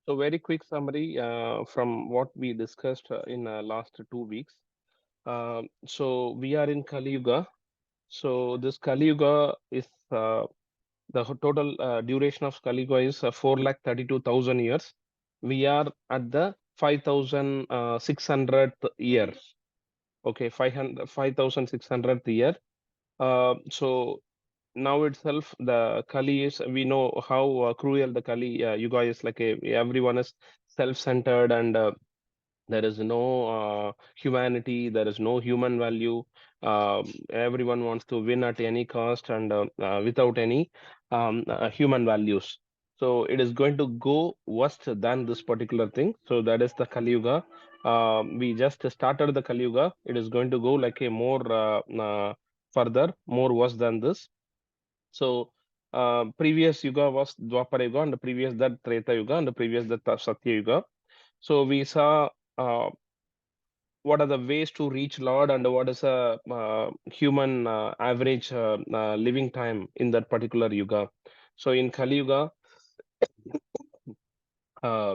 So very quick summary from what we discussed in last 2 weeks. So we are in Kali Yuga. So this Kali Yuga is total duration of Kali Yuga is 4,32,000 years. We are at the 5,600th year. Okay, 5,600th year. So now itself the Kali is, we know how cruel the Kali Yuga is, like everyone is self-centered, and there is no humanity, there is no human value. Everyone wants to win at any cost, and without any human values. So it is going to go worse than this particular thing. So that is the Kali Yuga. We just started the Kali Yuga. It is going to go like a more further, more worse than this. So previous Yuga was Dwapara Yuga, and the previous that Treta Yuga, and the previous that Satya Yuga. So we saw what are the ways to reach Lord, and what is a human average living time in that particular Yuga. So in Kali Yuga, uh,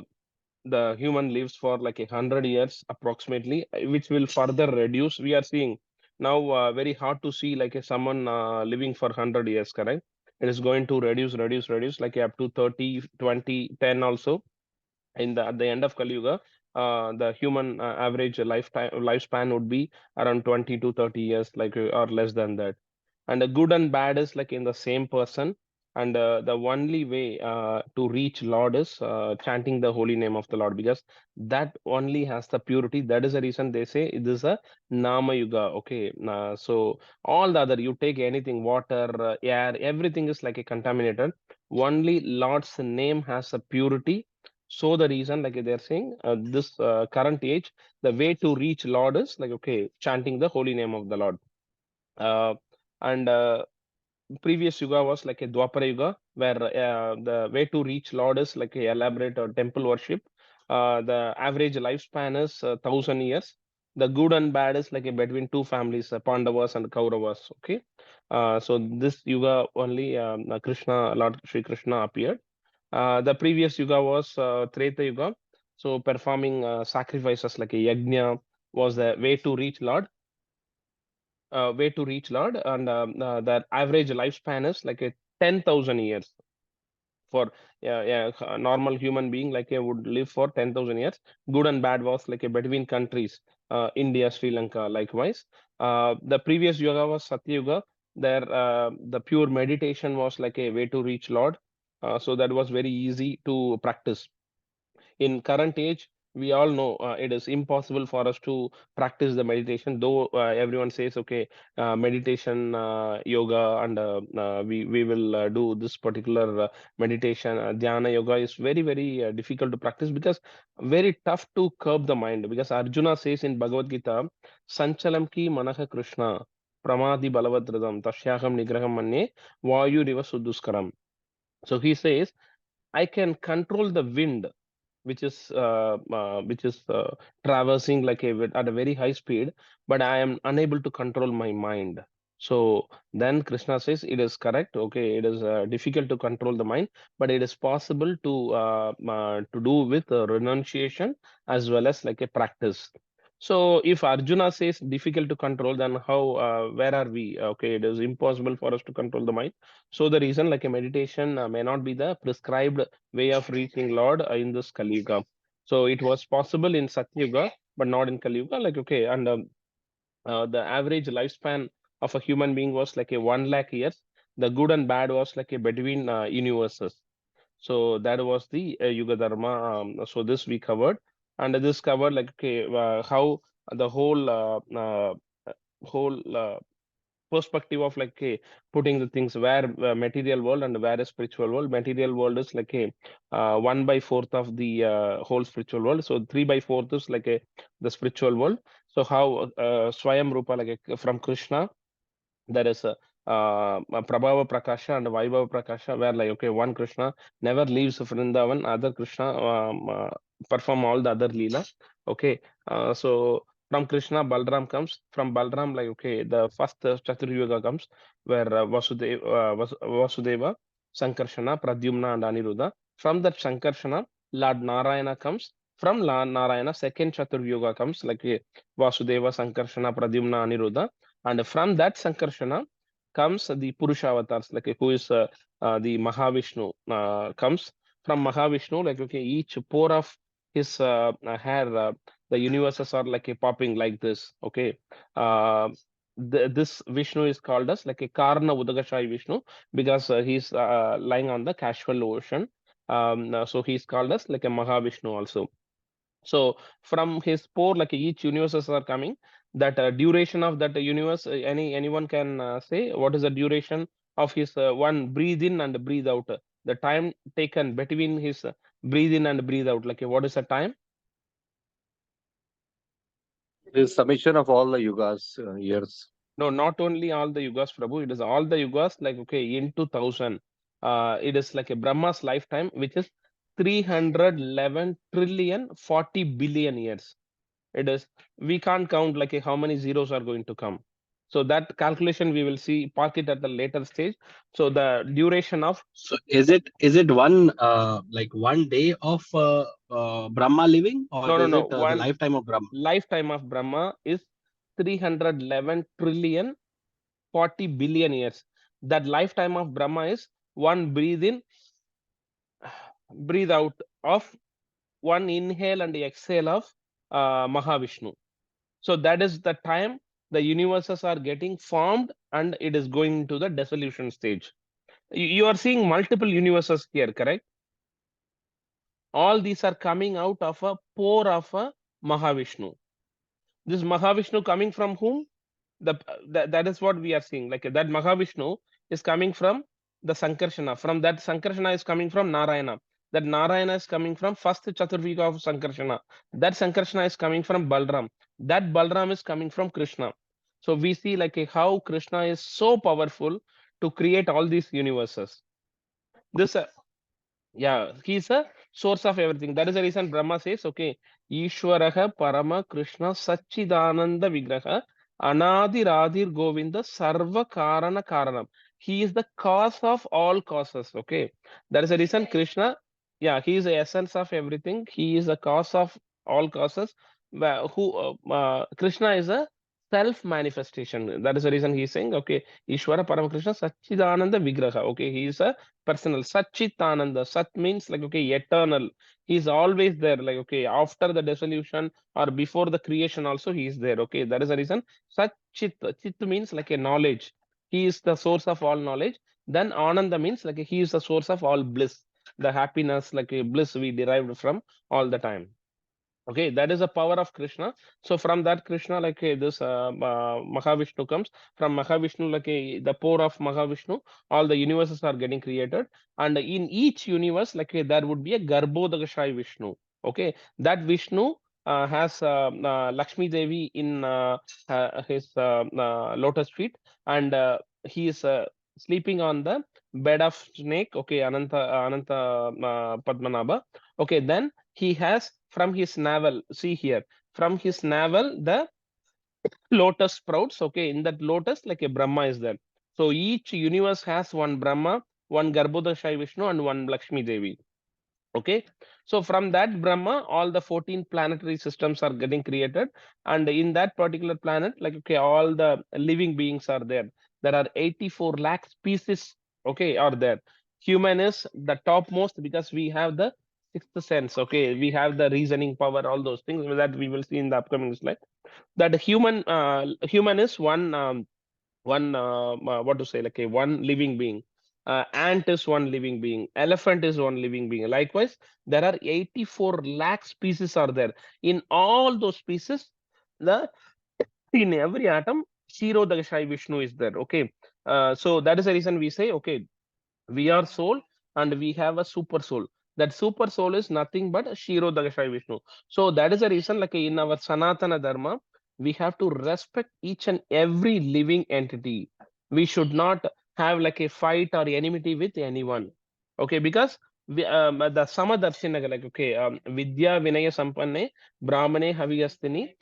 the human lives for like 100 years approximately, which will further reduce. We are seeing now very hard to see like someone living for 100 years, correct? It is going to reduce like up to 30, 20, 10 also. At the end of Kali Yuga, the human average lifespan would be around 20 to 30 years, like or less than that. And the good and bad is like in the same person. And the only way to reach Lord is chanting the holy name of the Lord, because that only has the purity. That is the reason they say it is a Nama Yuga. Okay, so all the other, you take anything, water, air, everything is like a contaminated. Only Lord's name has a purity. So the reason, like they're saying, this current age, the way to reach Lord is like, okay, chanting the holy name of the Lord. Uh, and Previous Yuga was like a Dwapara Yuga, where the way to reach Lord is like a elaborate temple worship. The average lifespan is 1,000 years. The good and bad is like a between two families, Pandavas and Kauravas. Okay, so this Yuga only Krishna, Lord Sri Krishna appeared. The previous Yuga was Treta Yuga. So performing sacrifices like a yajna was the way to reach Lord, and that average lifespan is like a 10,000 years for, a normal human being, like would live for 10,000 years. Good and bad was like a between countries, India, Sri Lanka, likewise. The previous Yuga was Satya Yuga. There, the pure meditation was like a way to reach Lord. So that was very easy to practice. In current age, we all know it is impossible for us to practice the meditation, though everyone says, okay, meditation, yoga, and we will do this particular meditation, dhyana yoga is very, very difficult to practice, because very tough to curb the mind, because Arjuna says in Bhagavad Gita, sanchalam ki manaha krishna pramadi balavadradam tashyaham nigraham manye vayu riva suduskaram. So he says, I can control the wind, which is traversing like at a very high speed, but I am unable to control my mind. So then Krishna says it is correct. Okay, it is difficult to control the mind, but it is possible to do with renunciation as well as like a practice. So if Arjuna says difficult to control, then how? Where are we? Okay, it is impossible for us to control the mind. So the reason, like a meditation, may not be the prescribed way of reaching Lord in this Kali Yuga. So it was possible in Satya Yuga, but not in Kali Yuga. Like, okay, and the average lifespan of a human being was like a 1 lakh years. The good and bad was like a between universes. So that was the Yuga Dharma. So this we covered, and this covered like, okay, how the whole perspective of like putting the things, where material world and where is spiritual world. Material world is like a 1/4 of the whole spiritual world. So 3/4 is like a the spiritual world. So how Swayam Rupa, like from Krishna, there is a Prabhava Prakasha and Vaibhava Prakasha, where like, okay, one Krishna never leaves Vrindavan, other Krishna perform all the other Leela. Okay, so from Krishna, Balram comes. From Balram, like, okay, the first Chaturyuga comes, where Vasudeva, Sankarshana, Pradyumna, and Aniruddha. From that Sankarshana, Lord Narayana comes. From Lord Narayana, second Chaturvyuga comes, like Vasudeva, Sankarshana, Pradyumna, Aniruddha. And from that Sankarshana comes the Purusha avatars, like who is the Mahavishnu comes. From Mahavishnu, like okay, each pore of his hair, the universes are like a popping like this. Okay, this Vishnu is called as like a Karna Udagashai Vishnu because he's lying on the casual ocean. So he's called as like a Mahavishnu also. So from his pore, like each universes are coming. That duration of that universe, anyone can say what is the duration of his one breathe in and breathe out. The time taken between his breathe in and breathe out, like what is the time? The summation of all the yugas, years. No, not only all the yugas, Prabhu. It is all the yugas, like okay, into thousand. It is like a Brahma's lifetime, which is 311 trillion 40 billion years. It is, we can't count like how many zeros are going to come. So that calculation we will see, park it at the later stage. So the duration of, So is it one like one day of Brahma living, or no, no, is no, it the one lifetime of Brahma? lifetime of Brahma is 311 trillion 40 billion years. That lifetime of Brahma is one breathe in, breathe out of one inhale and exhale of Mahavishnu. So that is the time the universes are getting formed and it is going to the dissolution stage. You are seeing multiple universes here, correct? All these are coming out of a pore of a Mahavishnu. This Mahavishnu coming from whom? That is what we are seeing. Like that Mahavishnu is coming from the Sankarshana. From that Sankarshana is coming from Narayana. That Narayana is coming from first Chaturvika of Sankarshana. That Sankarshana is coming from Balram. That Balram is coming from Krishna. So we see like how Krishna is so powerful to create all these universes. This yeah, he's a source of everything. That is the reason Brahma says, okay, Ishwaraha Parama Krishna Sachidananda Vigraha Anadi Radhir Govinda Sarva Karana Karanam. He is the cause of all causes. Okay, that is the reason Krishna, yeah, he is the essence of everything. He is the cause of all causes. Krishna is a self manifestation. That is the reason he is saying, okay, Ishwara Parama Krishna Sachidananda Vigraha. Okay, he is a personal Satchitananda. Sat means like okay, eternal. He's always there. Like okay, after the dissolution or before the creation, also he is there. Okay, that is the reason. Satchit. Chit means like a knowledge. He is the source of all knowledge. Then Ananda means like he is the source of all bliss. The happiness, like a bliss we derived from all the time. Okay, that is the power of Krishna. So from that Krishna, like this Mahavishnu comes. From Mahavishnu, like the pore of Mahavishnu, all the universes are getting created. And in each universe, like there would be a Garbhodakashai Vishnu. Okay, that Vishnu has Lakshmi Devi in his lotus feet, and he is sleeping on the bed of snake. Okay, Ananta Padmanabha. Okay, then he has from his navel, see here, from his navel the lotus sprouts. Okay, in that lotus like a Brahma is there. So each universe has one Brahma, one Garbhodakshai Vishnu, and one Lakshmi Devi. Okay, so from that Brahma all the 14 planetary systems are getting created, and in that particular planet, like okay, all the living beings are there. There are 84 lakh species, okay, are there. Human is the topmost because we have the sixth sense. Okay, we have the reasoning power, all those things that we will see in the upcoming slide. That human is one what to say, like a one living being. Ant is one living being, elephant is one living being. Likewise, there are 84 lakh species are there. In all those species, the in every atom, Shiro Dagashai Vishnu is there. Okay, so that is the reason we say, okay, we are soul and we have a super soul. That super soul is nothing but Shiro Dagashai Vishnu. So that is the reason, like in our Sanatana Dharma, we have to respect each and every living entity. We should not have like a fight or enmity with anyone. Okay, because the Samadarshinaga, like okay, Vidya Vinaya Sampanne, Brahmane Haviyastini,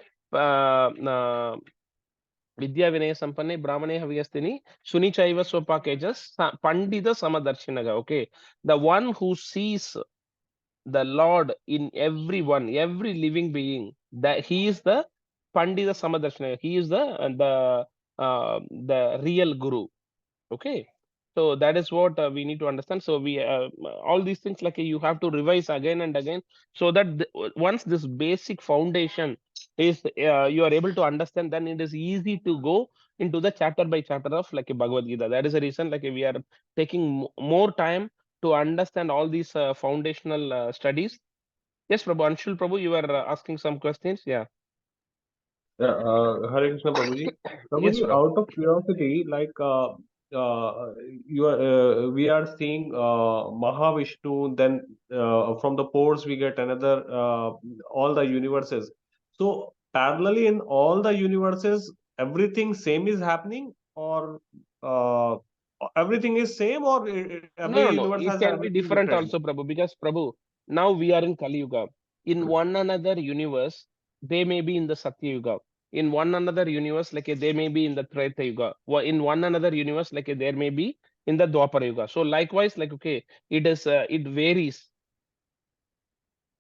Vidya Vinaya Sampanne, Brahmane Haviyastini, Sunichaiva Swapakejas, Pandita Samadarshinaga. Okay. The one who sees the Lord in everyone, every living being, that He is the Pandita Samadarshana. He is the real Guru. Okay, so that is what we need to understand. So we all these things, like you have to revise again and again, so that once this basic foundation is you are able to understand, then it is easy to go into the chapter by chapter of like a Bhagavad Gita. That is the reason like we are taking more time to understand all these foundational studies. Yes, Prabhu. Anshul Prabhu, you were asking some questions. Yeah. Yeah, Hare Krishna, Prabhuji. Yes, Prabhuji, Prabhu. out of curiosity, we are seeing Mahavishnu, then from the pores we get another, all the universes. So, parallelly in all the universes, everything same is happening, or uh, everything is same, or No, every no, no. universe It has can be everything different different? also, Prabhu, because Prabhu, now we are in Kali Yuga. In one another universe, they may be in the Satya Yuga. In one another universe, like they may be in the Treta Yuga. In one another universe, like there may be in the Dwapara Yuga. So likewise, like okay, it varies.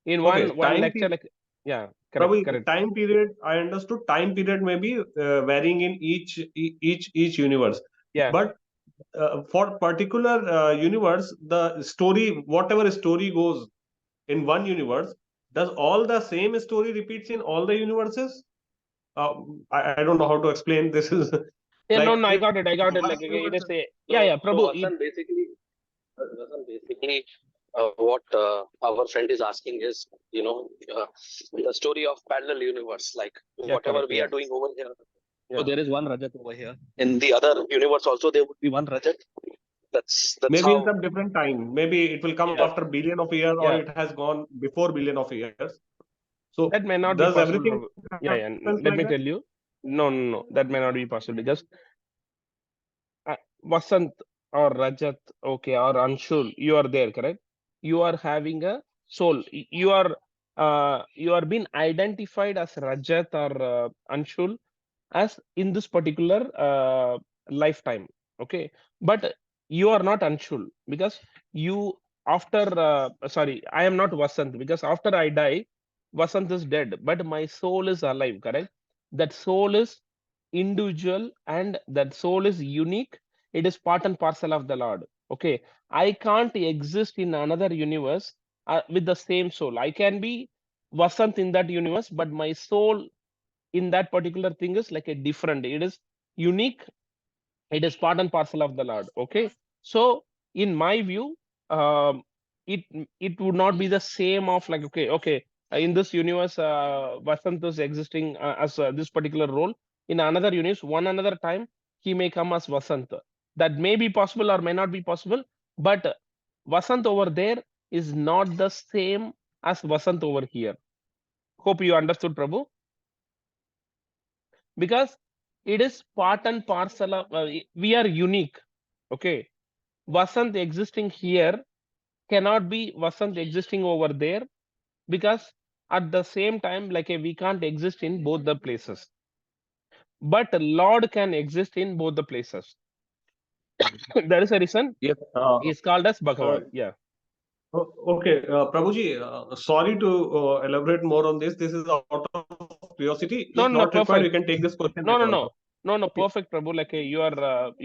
In Okay, one lecture, like yeah, correct, Probably correct. time period. I understood time period may be varying in each universe, Yeah. but for particular universe, the story, whatever story goes in one universe, does all the same story repeats in all the universes? I don't know how to explain this. Is Yeah, no, like no, I if got it. I got it. one Like okay, it universe. is a yeah, So, yeah, so Prabhu. Basically, what our friend is asking is, the story of parallel universe, like Yeah, whatever correct. we are Yeah, doing over here. So yeah. there is one Rajat over here. In the other universe also, there would be one Rajat. That's Maybe in how. some different time. Maybe it will come Yeah, after billion of years, or yeah. it has gone before billion of years. So That may not be does possible, everything Prabhu. Yeah, yeah. happens like Let that? me tell you. No, no, no. That may not be possible because Vasant or Rajat, okay, or Anshul, you are there, correct? You are having a soul. You are being identified as Rajat or Anshul as in this particular lifetime. Okay, but you are not Anshul because you after sorry, I am not Vasant because after I die, Vasant is dead, but my soul is alive. Correct? That soul is individual and that soul is unique. It is part and parcel of the Lord. Okay, I can't exist in another universe with the same soul. I can be Vasant in that universe, but my soul in that particular thing is like a different, it is unique, it is part and parcel of the Lord. Okay, so in my view, um, it it would not be the same of like okay, in this universe Vasant is existing as this particular role. In another universe, one another time, he may come as Vasant. That may be possible or may not be possible, but Vasant over there is not the same as Vasant over here. Hope you understood, Prabhu, because it is part and parcel of we are unique. Okay, Vasant existing here cannot be Vasant existing over there, because at the same time like we can't exist in both the places, but Lord can exist in both the places. That is the reason Yes. he is called as Uh, Bhagavan. Yeah. Okay, Prabhuji, sorry to elaborate more on this. This is out of curiosity. If No, not no, required, we perfect. can take this question No, later no, on. no, no, no, Okay. perfect, Prabhu. Like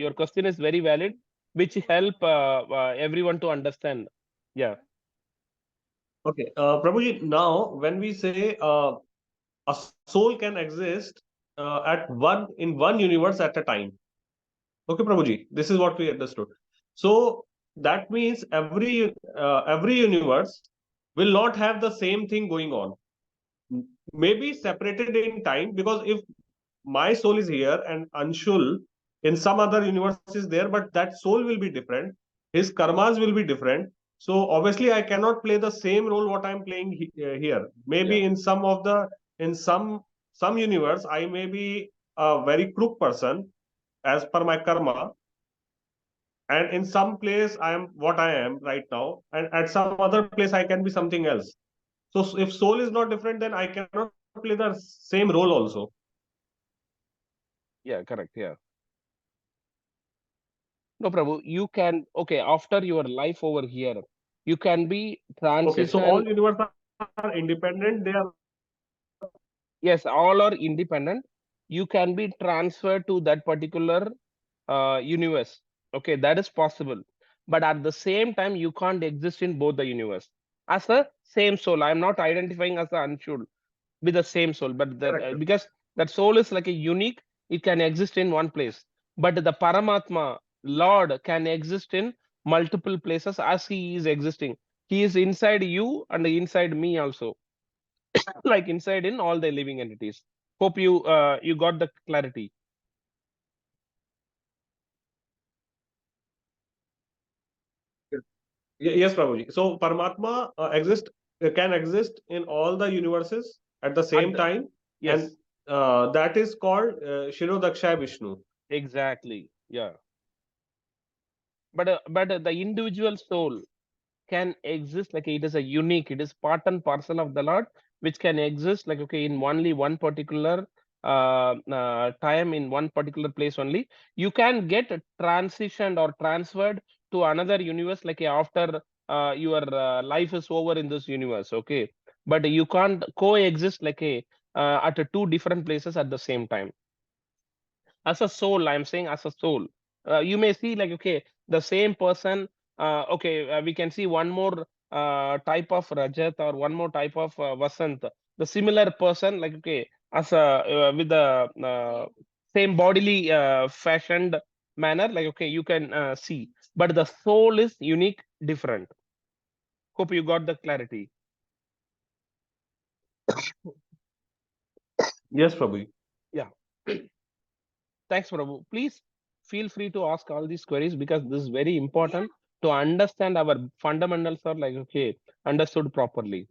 your question is very valid, which help everyone to understand. Yeah. Okay. Prabhuji, now when we say a soul can exist in one universe at a time. Okay, Prabhuji, this is what we understood. So that means every universe will not have the same thing going on. Maybe separated in time, because if my soul is here and Anshul in some other universe is there, but that soul will be different. His karmas will be different. So obviously, I cannot play the same role what I'm playing here. Yeah. Maybe in some universe, I may be a very crook person as per my karma, and in some place I am what I am right now, and at some other place I can be something else. So if soul is not different, then I cannot play the same role also. Yeah, correct. Yeah. No, Prabhu, you can, okay, after your life over here, You can be Okay, so all transition. universes are independent. They are Yes, all are independent. You can be transferred to that particular universe. Okay, that is possible. But at the same time, you can't exist in both the universe as a same soul. I'm not identifying as an unsoul with the same soul, but that correct. because that soul is like a unique, it can exist in one place. But the Paramatma, Lord, can exist in multiple places as he is existing. He is inside you and inside me also, like inside in all the living entities. Hope you got the clarity. Yes, Prabhuji. So Paramatma can exist in all the universes at the At same the, time, and yes, that is called Shirodakshaya Vishnu. exactly. Yeah. But the individual soul can exist like it is a unique, it is part and parcel of the Lord, which can exist like okay in only one particular time in one particular place only. You can get transitioned or transferred to another universe like after your life is over in this universe. Okay, but you can't coexist like at two different places at the same time. As a soul, I'm saying as a soul, you may see like okay the same person. Okay, we can see one more type of Rajat or one more type of Vasant, the similar person like okay as a with the same bodily fashioned manner like okay you can see, but the soul is unique, different. Hope you got the clarity. Yes, Prabhuji. Yeah. Thanks, Prabhu. Please feel free to ask all these queries because this is very important to understand our fundamentals are like okay understood properly.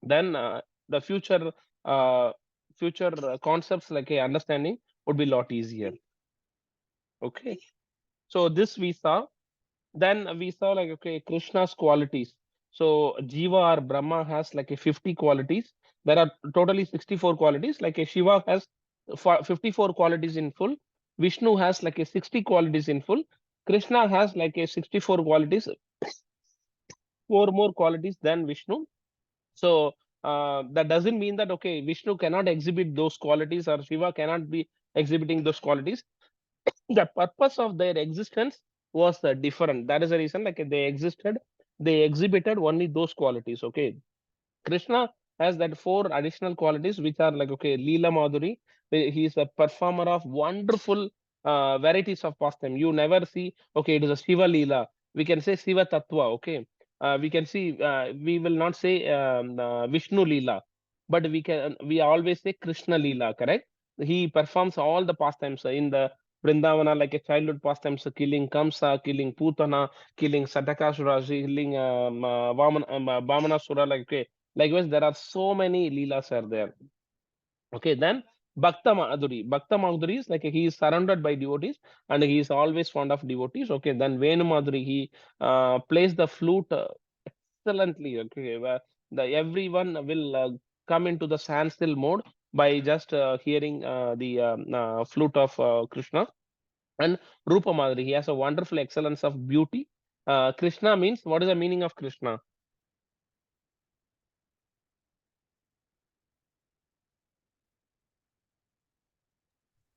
Then the uh, future concepts like a understanding would be a lot easier. Okay. So this we saw. Then we saw like okay Krishna's qualities. So Jiva or Brahma has like a 50 qualities. There are totally 64 qualities. Like a Shiva has 54 qualities in full. Vishnu has like a 60 qualities in full. Krishna has like a 64 qualities, four more qualities than Vishnu. So that doesn't mean that okay Vishnu cannot exhibit those qualities or Shiva cannot be exhibiting those qualities. The purpose of their existence was different. That is the reason like they existed, they exhibited only those qualities. Okay, Krishna has that four additional qualities which are like okay, Leela Madhuri. He is a performer of wonderful varieties of pastime. You never see okay, it is a Shiva Leela. We can say Shiva Tattva. Okay, we can see. We will not say Vishnu Leela, but we always say Krishna Leela. Correct? He performs all the pastimes in the Vrindavana like a childhood pastimes, killing Kamsa, killing Putana, killing Satakasura, killing Vamanasura. Like okay, likewise, there are so many leelas are there. Okay, then Bhakta Madhuri. Bhakta Madhuri is like he is surrounded by devotees and he is always fond of devotees. Okay, then Venu Madhuri, he plays the flute excellently. Okay, where everyone will come into the standstill mode by just hearing the flute of Krishna. And Rupa Madhuri, he has a wonderful excellence of beauty. Krishna means, what is the meaning of Krishna?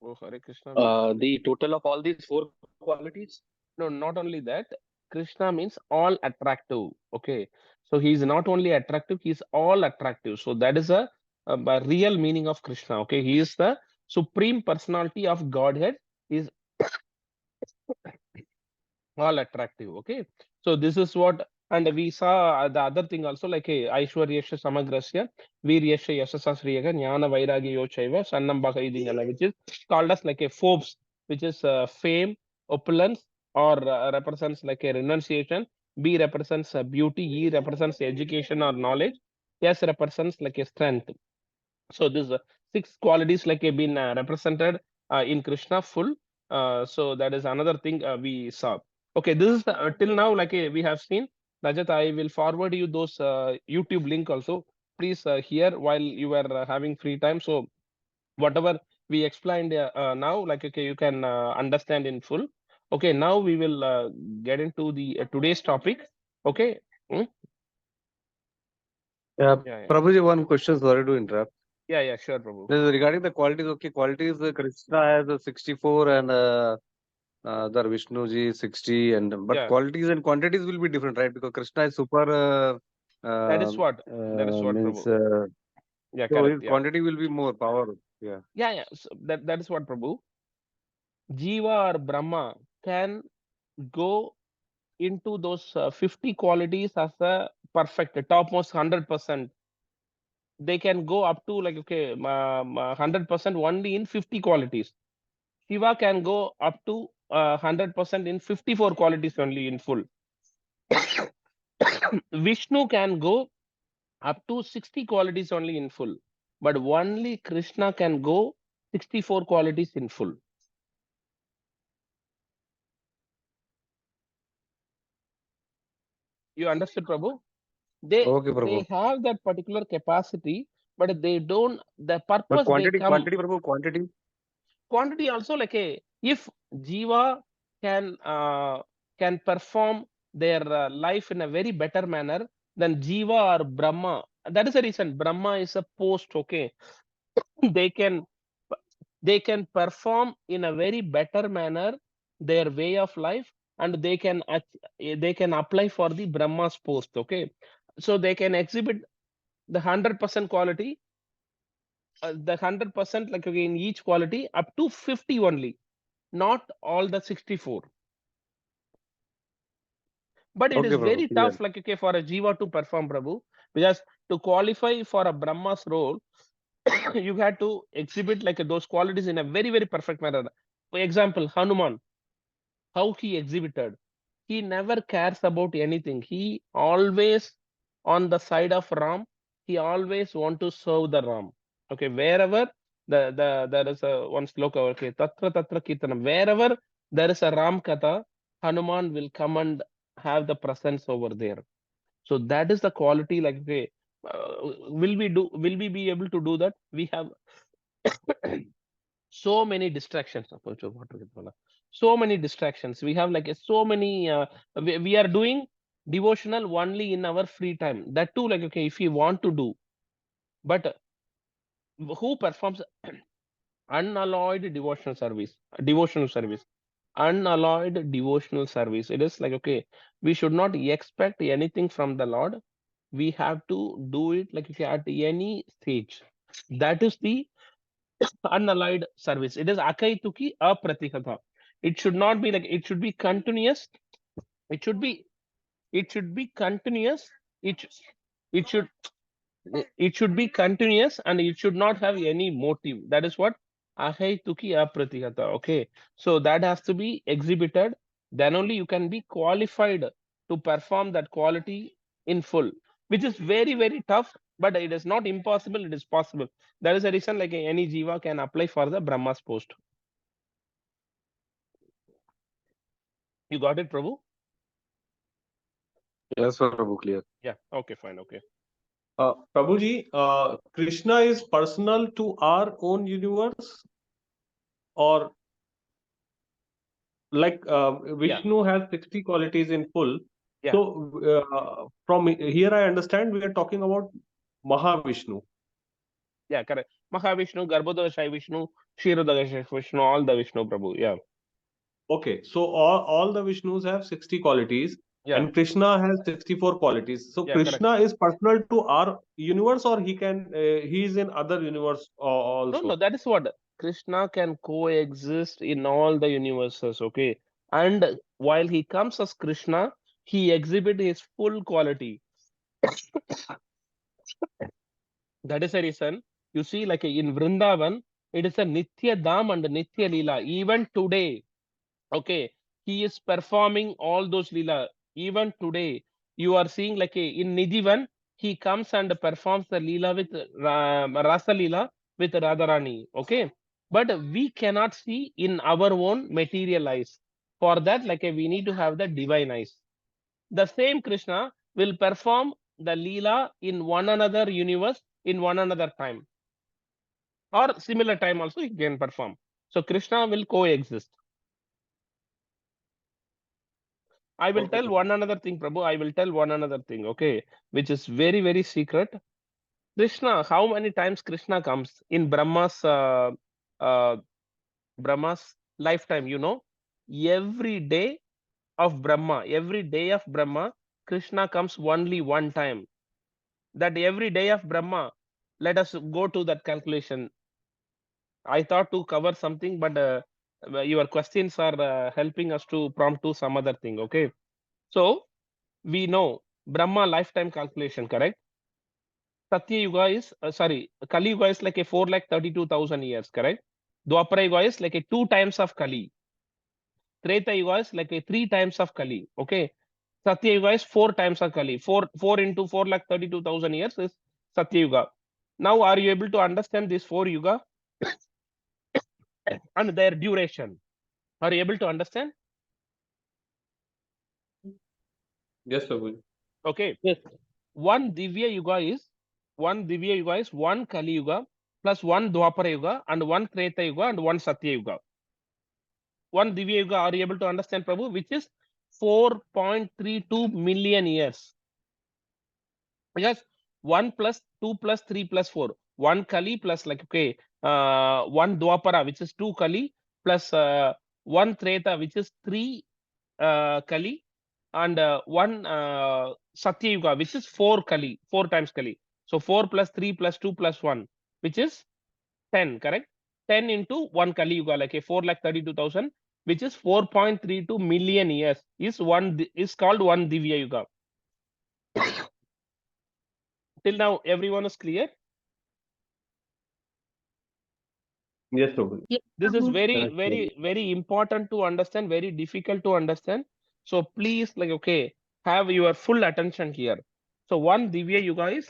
Oh, Hare Krishna means? The total of all these four qualities. No, not only that. Krishna means all attractive. Okay. So he is not only attractive, he is all attractive. So that is a real meaning of Krishna. Okay. He is the supreme personality of Godhead. He is all attractive. Okay. So this is what, and we saw the other thing also like hey, Aishwaryasya Samagrasya, Viryasya Yasasasriyaga, Jnana Vairagya Yochaiva, Sannam Bhagaidingala, which is called as like a Forbes, which is fame, opulence, or represents like a renunciation. B represents beauty, E represents education or knowledge, S represents like a strength. So these six qualities like have been represented in Krishna full. So that is another thing we saw. Okay, this is till now like we have seen. Rajat, I will forward you those YouTube link also. Please hear while you are having free time. So whatever we explained now, like okay, you can understand in full. Okay, now we will get into the today's topic. Okay, Hmm? Yeah, Yeah, Prabhuji, one question, sorry to interrupt. yeah, sure, Prabhu. This is regarding the qualities. Okay, qualities, Krishna has a 64 and the Vishnuji 60, but Yeah, qualities and quantities will be different, right? Because Krishna is super, that is what. That is what, means, Prabhu. Yeah, so correct. his Yeah, quantity will be more power. Yeah. yeah. So that is what, Prabhu. Jiva or Brahma can go into those 50 qualities as a perfect, topmost 100%. They can go up to like, okay, 100% only in 50 qualities. Shiva can go up to 100% in 54 qualities only in full. Vishnu can go up to 60 qualities only in full. But only Krishna can go 64 qualities in full. You understood, Prabhu? Okay, They Prabhu. have that particular capacity, but they don't. The But purpose they quantity, come. Prabhu, quantity. Quantity also like a if Jiva can perform their life in a very better manner than Jiva or Brahma. That is the reason Brahma is a post. Okay, they can they can perform in a very better manner their way of life, and they can apply for the Brahma's post. Okay, so they can exhibit the 100% quality, the 100% like okay, in each quality up to 50 only, not all the 64. But it Okay, is Prabhu, very clear. tough like okay for a Jiva to perform, Prabhu, because to qualify for a Brahma's role you had to exhibit like those qualities in a very very perfect manner. For example, Hanuman, how he exhibited, he never cares about anything. He always on the side of Ram. He always want to serve the Ram. Okay, wherever there is a one sloka. Okay, tatra tatra kirtanam. Wherever there is a Ram katha, Hanuman will come and have the presence over there. So that is the quality. Like okay, will we be able to do that? We have so many distractions. So many distractions. We have like so many. We are doing devotional only in our free time. That too, like okay, if you want to do, but who performs unalloyed devotional service? Devotional service. Unalloyed devotional service. It is like okay, we should not expect anything from the Lord. We have to do it like okay, at any stage. That is the unalloyed service. It is akaituki apratikata. It should not be like it should be continuous. It should be continuous. It it should it should be continuous and it should not have any motive. That is what akaituki apratikata. Okay, so that has to be exhibited. Then only you can be qualified to perform that quality in full, which is very very tough. But it is not impossible. It is possible. That is the reason like any jiva can apply for the Brahma's post. You got it, Prabhu? Yes, Prabhu, clear. Yeah. Okay, fine. Okay. Prabhuji, Krishna is personal to our own universe, or like Vishnu has 60 qualities in full. Yeah. So from here, I understand we are talking about Mahavishnu. Yeah, correct. Mahavishnu, Garbhodaya Vishnu, Kshirodaya Vishnu, all the Vishnu, Prabhu. Yeah. Okay, so all the Vishnus have 60 qualities, Yeah. and Krishna has 64 qualities. So Yeah, correct. Krishna is personal to our universe, or he is in other universe No, also. that is what Krishna can coexist in all the universes. Okay. And while he comes as Krishna, he exhibits his full quality. That is the reason you see, like in Vrindavan, it is a Nitya Dham and Nitya Leela. Even today, okay, he is performing all those Leela. Even today, you are seeing like in Nidhivan, he comes and performs the Leela with Rasa Leela with Radharani. Okay, but we cannot see in our own material eyes. For that, like we need to have the divine eyes. The same Krishna will perform the Leela in one another universe in one another time, or similar time also he can perform. So Krishna will coexist. I will Okay, tell one another thing, Prabhu. I will tell one another thing, okay, which is very, very secret. Krishna, how many times Krishna comes in uh, Brahma's lifetime? You know, every day every day of Brahma, Krishna comes only one time. That every day of Brahma, let us go to that calculation. I thought to cover something, but your questions are helping us to prompt to some other thing. Okay, so we know Brahma lifetime calculation, correct? Satya Yuga is Kali Yuga is like a 4,32,000 years, correct? Dwapara Yuga is like a 2 times of Kali. Treta Yuga is like a 3 times of Kali. Okay, Satya Yuga is 4 times of Kali. Four into 4,32,000 years is Satya Yuga. Now, are you able to understand this 4 yuga and their duration? Are you able to understand? yes, Prabhuji. Okay. Yes. One Divya Yuga is one Kali Yuga plus one Dwapara Yuga and one Treta Yuga and one Satya Yuga. One Divya Yuga, are you able to understand, Prabhu? Which is 4.32 million years. Because 1 plus 2 plus 3 plus 4. One Kali plus one Dwapara, which is 2 Kali, plus one Treta, which is 3 Kali, and one Satya Yuga, which is 4 Kali, 4 times Kali. So 4 plus 3 plus 2 plus 1, which is 10, correct? 10 into 1 Kali Yuga, like a 4,32,000, which is 4.32 million years, is called one Divya Yuga. Till now, everyone is clear? Yes, Prabhuji. Yes, This is Prabhu. very, Correct, very, Prabhuji. very important to understand, very difficult to understand. So please, have your full attention here. So one Divya Yuga is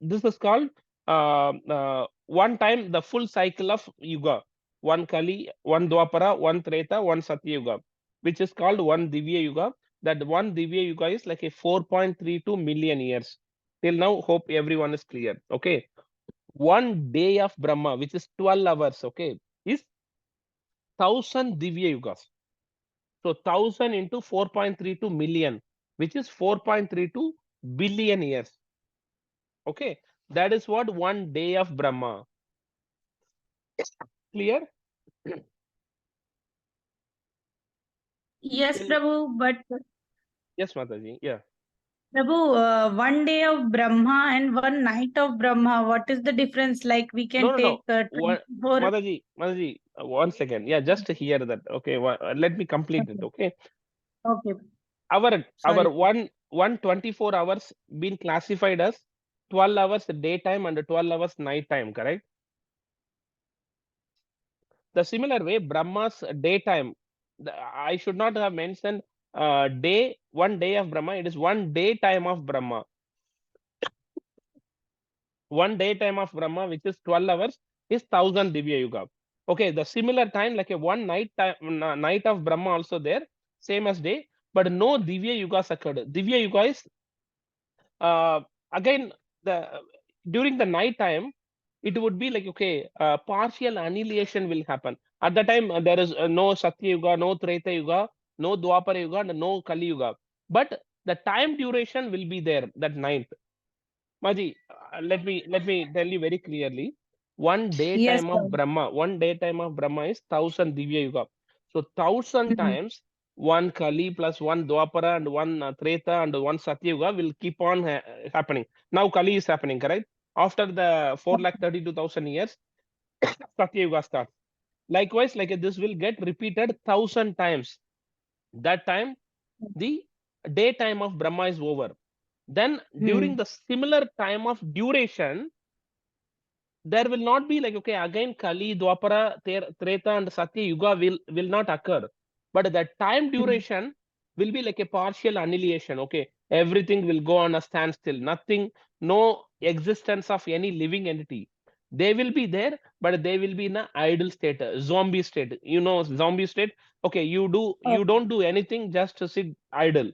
this is called one time the full cycle of Yuga. One Kali, one Dwapara, one Treta, one Satya Yuga, which is called one Divya Yuga. That one Divya Yuga is like a 4.32 million years. Till now, hope everyone is clear. Okay. One day of Brahma, which is 12 hours, okay, is 1,000 Divya Yugas. So 1,000 into 4.32 million, which is 4.32 billion years. Okay, that is what one day of Brahma. Clear? Yes, Till- Prabhu, but Yes, Mataji. Yeah. Prabhu, one day of Brahma and one night of Brahma, what is the difference? Like we No, can no, no. take 24. Mataji, 1 second. Yeah, just hear that. Okay, let me complete it. Okay, Okay. okay. Our Sorry. 124 hours been classified as 12 hours daytime and 12 hours nighttime, correct? The similar way, Brahma's daytime, I should not have mentioned one day of Brahma. It is one daytime of Brahma. One daytime of Brahma, which is 12 hours, is 1,000 Divya Yuga. Okay, the similar time, like a one night of Brahma also there, same as day, but no Divya Yugas occurred. Divya Yuga is again the during the night time, it would be partial annihilation will happen. At the time, there is no Satya Yuga, no Treta Yuga, no Dwapara Yuga, and no Kali Yuga. But the time duration will be there that night. Maji, let me tell you very clearly. Yes, Prabhu. One daytime of Brahma is 1,000 Divya Yuga. So 1,000 Mhm. times one Kali plus one Dwapara and one Treta and one Satya Yuga will keep on happening. Now Kali is happening, correct? After the 4,32,000 years, Satya Yuga starts. Likewise, this will get repeated 1,000 times. That time, the daytime of Brahma is over. Then during Hmm. the similar time of duration, there will not be again Kali, Dwapara, Treta, and Satya Yuga will not occur. But the time Hmm. duration will be like a partial annihilation. Okay, everything will go on a standstill. Nothing, no existence of any living entity. They will be there, but they will be in an idle state, a zombie state. You know, zombie state. Okay, you Okay. don't do anything, just to sit idle.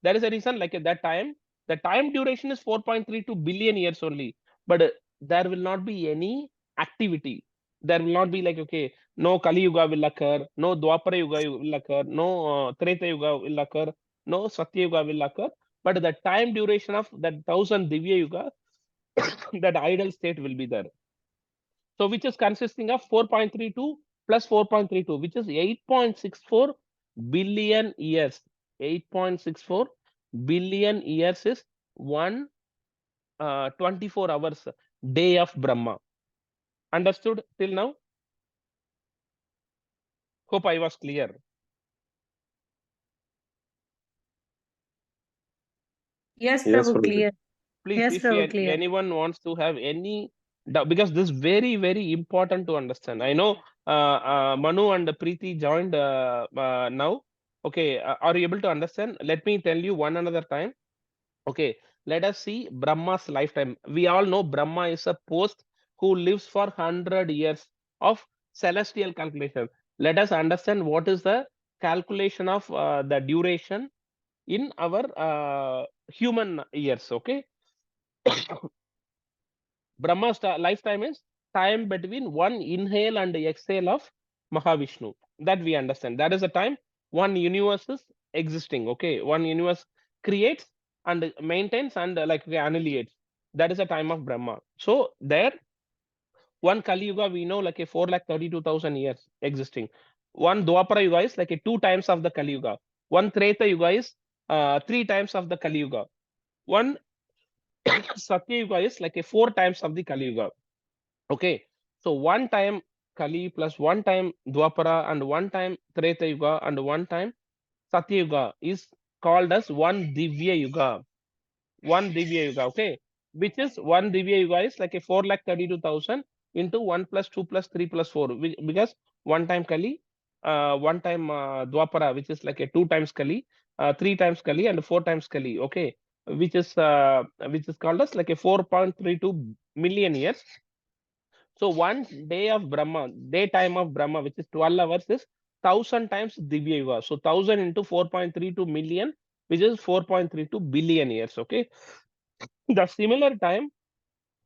That is the reason, at that time, the time duration is 4.32 billion years only, but there will not be any activity. There will not be like, okay, no Kali Yuga will occur, no Dwapara Yuga will occur, no Treta Yuga will occur, no Satya Yuga will occur. But the time duration of that 1000 Divya Yuga, that ideal state will be there. So which is consisting of 4.32 plus 4.32, which is 8.64 billion years. 8.64 billion years is 24 hours day of Brahma. Understood till now? Hope I was clear. Yes, Yes, Prabhu, Prabhuji. clear. Please, Yes, if Prabhu, clear. anyone wants to have any doubt, because this is very, very important to understand. I know Manu and Preeti joined now. Okay, are you able to understand? Let me tell you one another time. Okay, let us see Brahma's lifetime. We all know Brahma is a post who lives for 100 years of celestial calculation. Let us understand what is the calculation of the duration in our human years. Okay. Brahma's lifetime is time between one inhale and exhale of Mahavishnu. That we understand. That is the time one universe is existing. Okay, one universe creates and maintains and annihilates. That is the time of Brahma. So there, one Kali Yuga we know like a 4,32,000 years existing. One Dwapara Yuga is like a 2 times of the Kali Yuga. One Treta Yuga is 3 times of the Kali Yuga. One Satya Yuga is like a 4 times of the Kali Yuga. Okay, so one time Kali plus one time Dwapara and one time Treta Yuga and one time Satya Yuga is called as one Divya Yuga. One Divya Yuga, okay, which is one Divya Yuga is like a 4,32,000 into 1 plus 2 plus 3 plus 4, because one time Kali, one time Dwapara, which is like a 2 times Kali, 3 times Kali, and 4 times Kali, okay, which is called as like a 4.32 million years. So one day of Brahma, daytime of Brahma, which is 12 hours, is 1,000 times Divya Yuga. So 1,000 into 4.32 million, which is 4.32 billion years. Okay. The similar time,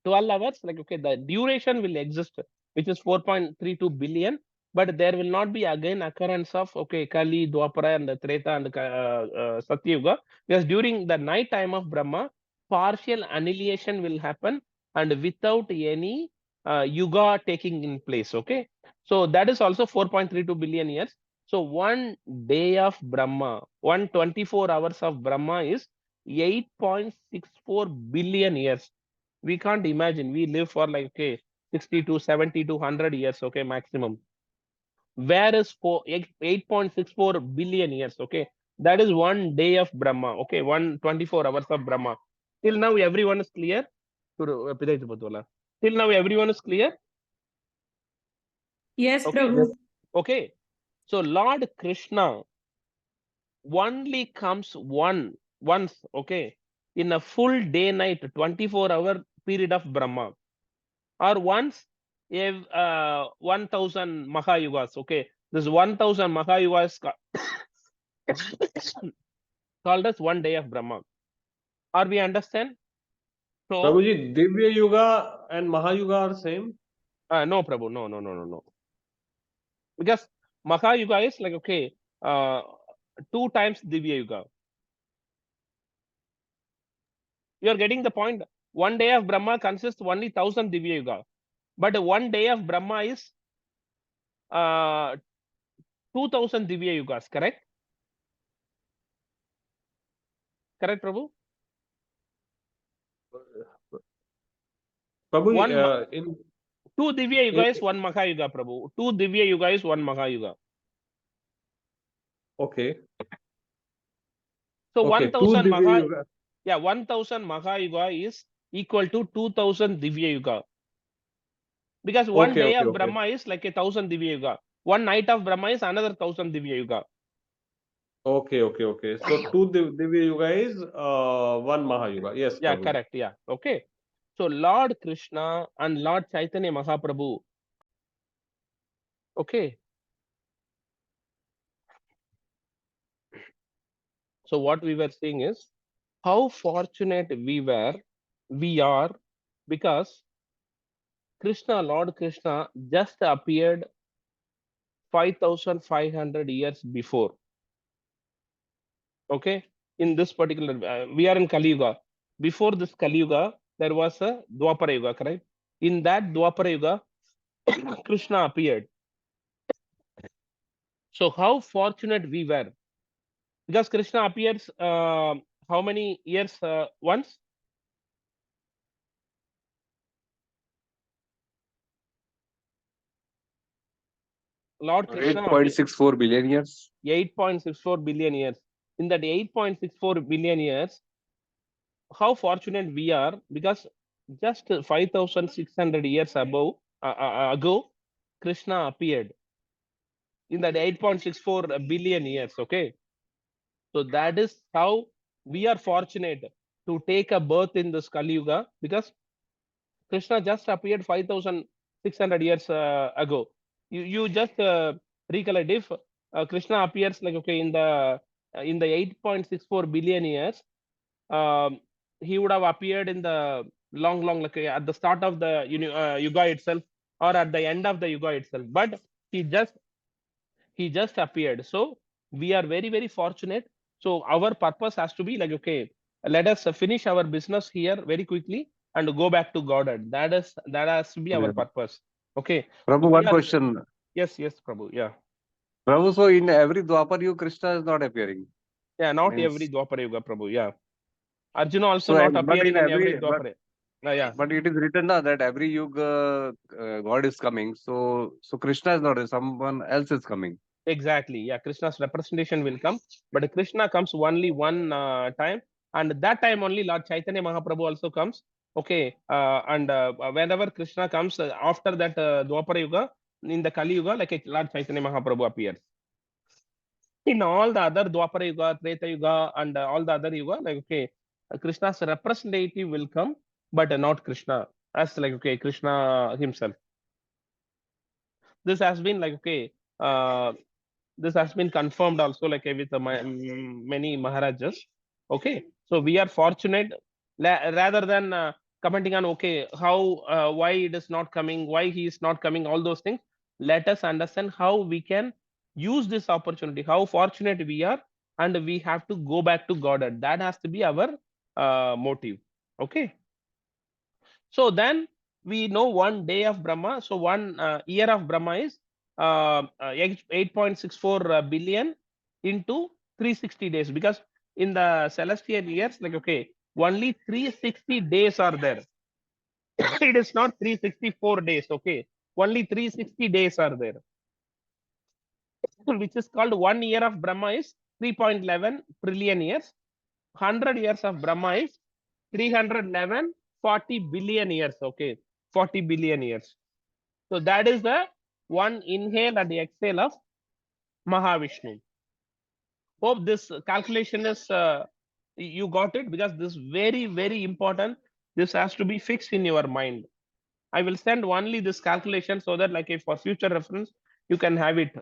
12 hours, like, okay, the duration will exist, which is 4.32 billion, but there will not be again occurrence of, okay, Kali, Dwapara, and the Treta and the Satya Yuga, because during the night time of Brahma, partial annihilation will happen and without any Yuga taking in place, okay? So that is also 4.32 billion years. So one day of Brahma, 124 hours of Brahma is 8.64 billion years. We can't imagine. We live for like, okay, 60 to 70 to 100 years, okay, maximum. Where is 8.64 billion years, okay? That is one day of Brahma, okay, 124 hours of Brahma. Till now, everyone is clear? Till now, everyone is clear? Yes, Okay. Prabhu. Okay. So Lord Krishna only comes once, okay, in a full day night 24-hour period of Brahma, or once if 1000 Mahayugas, okay, this 1000 Mahayugas called as one day of Brahma. Are we understand? So Prabhuji, Divya Yuga and Mahayuga are same? no, Prabhu, no, because Mahayuga is like, okay, 2 times Divya Yuga. You are getting the point. One day of Brahma consists only 1000 Divya Yuga, but one day of Brahma is 2000 Divya Yugas, correct? Correct, Prabhu? Prabhuji, One, in 2 Divya Yuga in is 1 Mahayuga, Prabhu. 2 Divya Yuga is 1 Mahayuga. okay, So okay, two 1000 Divya Yuga. yeah, 1000 Mahayuga is equal to 2000 Divya Yuga. Because one Okay, day okay, of okay. Brahma is like 1,000 Divya Yuga. One night of Brahma is another 1,000 Divya Yuga. Okay, okay, okay. So two Divya Yuga is one Mahayuga. Yes, Yeah, Prabhuji. correct. Yeah. Okay. So Lord Krishna and Lord Chaitanya Mahaprabhu. Okay. So what we were saying is how fortunate we are, because Krishna, Lord Krishna, just appeared 5,500 years before. Okay, in this particular, we are in Kali Yuga. Before this Kali Yuga, there was a Dwapara Yuga, correct? In that Dwapara Yuga, Krishna appeared. So how fortunate we were, because Krishna appears how many years once? Lord Krishna 8.64 billion years. 8.64 billion years. In that 8.64 billion years, how fortunate we are, because just 5,600 years ago, Krishna appeared in that 8.64 billion years. Okay, so that is how we are fortunate to take a birth in this Kali Yuga, because Krishna just appeared 5,600 years ago. You just recollect, if Krishna appears like, okay, in the 8.64 billion years, um, he would have appeared in the long like at the start of the Yuga itself, or at the end of the Yuga itself. But he just appeared. So we are very fortunate. So our purpose has to be like, okay, let us finish our business here very quickly and go back to Godhead. That has to be our Yeah. purpose. Okay. Prabhu, So we one are, question. yes, Prabhu. Yeah. Prabhu, so in every Dwapar Yuga, Krishna is not appearing. Yeah, not Means- every Dwapara Yuga, Prabhu. Yeah. Arjuna also So, not but appearing in in every every, Dwapara. Yeah. but it is written now that every yuga God is coming. So Krishna is not, someone else is coming. Exactly. Yeah, Krishna's representation will come, but Krishna comes only one time, and that time only Lord Chaitanya Mahaprabhu also comes. Okay, and whenever Krishna comes after that Dwapara Yuga, in the Kali Yuga, like Lord Chaitanya Mahaprabhu appears. In all the other Dwapara Yuga, Treta Yuga, and all the other Yuga, like, okay, Krishna's representative will come, but not Krishna, as like, okay, Krishna himself. This has been like, okay, this has been confirmed also, like with many Maharajas. Okay, so we are fortunate, rather than commenting on, okay, how, why it is not coming, why he is not coming, all those things. Let us understand how we can use this opportunity, how fortunate we are, and we have to go back to Godhead. That has to be our motive. Okay, so then we know one day of Brahma. So one year of Brahma is 8.64 billion into 360 days, because in the celestial years, like, okay, only 360 days are there. It is not 364 days. Okay, only 360 days are there, which is called 1 year of Brahma is 3.11 trillion years. 100 years of Brahma is 311 40 billion years. Okay, 40 billion years. So that is the one inhale and exhale of Mahavishnu. Hope this calculation is you got it, because this is very important. This has to be fixed in your mind. I will send only this calculation, so that like if for future reference you can have it.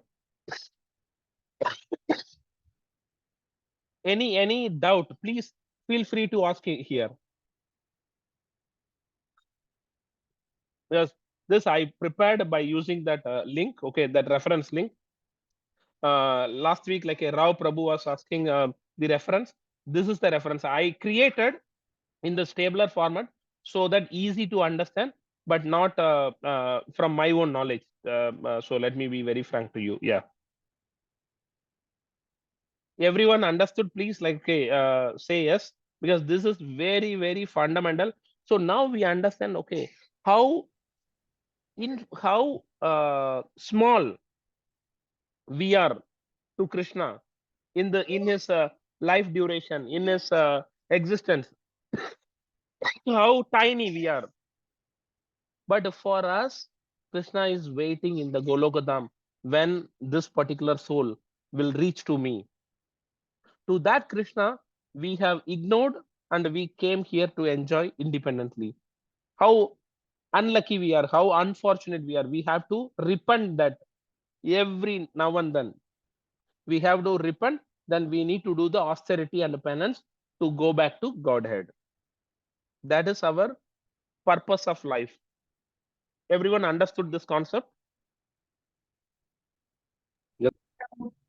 Any doubt, please feel free to ask here. Yes, this I prepared by using that link. Okay, that reference link. Last week, like a Rao Prabhu was asking the reference. This is the reference I created in the tabular format, so that easy to understand, but not from my own knowledge. So let me be very frank to you. Yeah. Everyone understood? Please, like, okay, say yes, because this is very fundamental. So now we understand, okay, how small we are to Krishna in his life duration, in his existence, how tiny we are. But for us, Krishna is waiting in the Golokadam when this particular soul will reach to me. To that Krishna, we have ignored, and we came here to enjoy independently. How unlucky we are, how unfortunate we are. We have to repent that every now and then. We have to repent, then we need to do the austerity and penance to go back to Godhead. That is our purpose of life. Everyone understood this concept?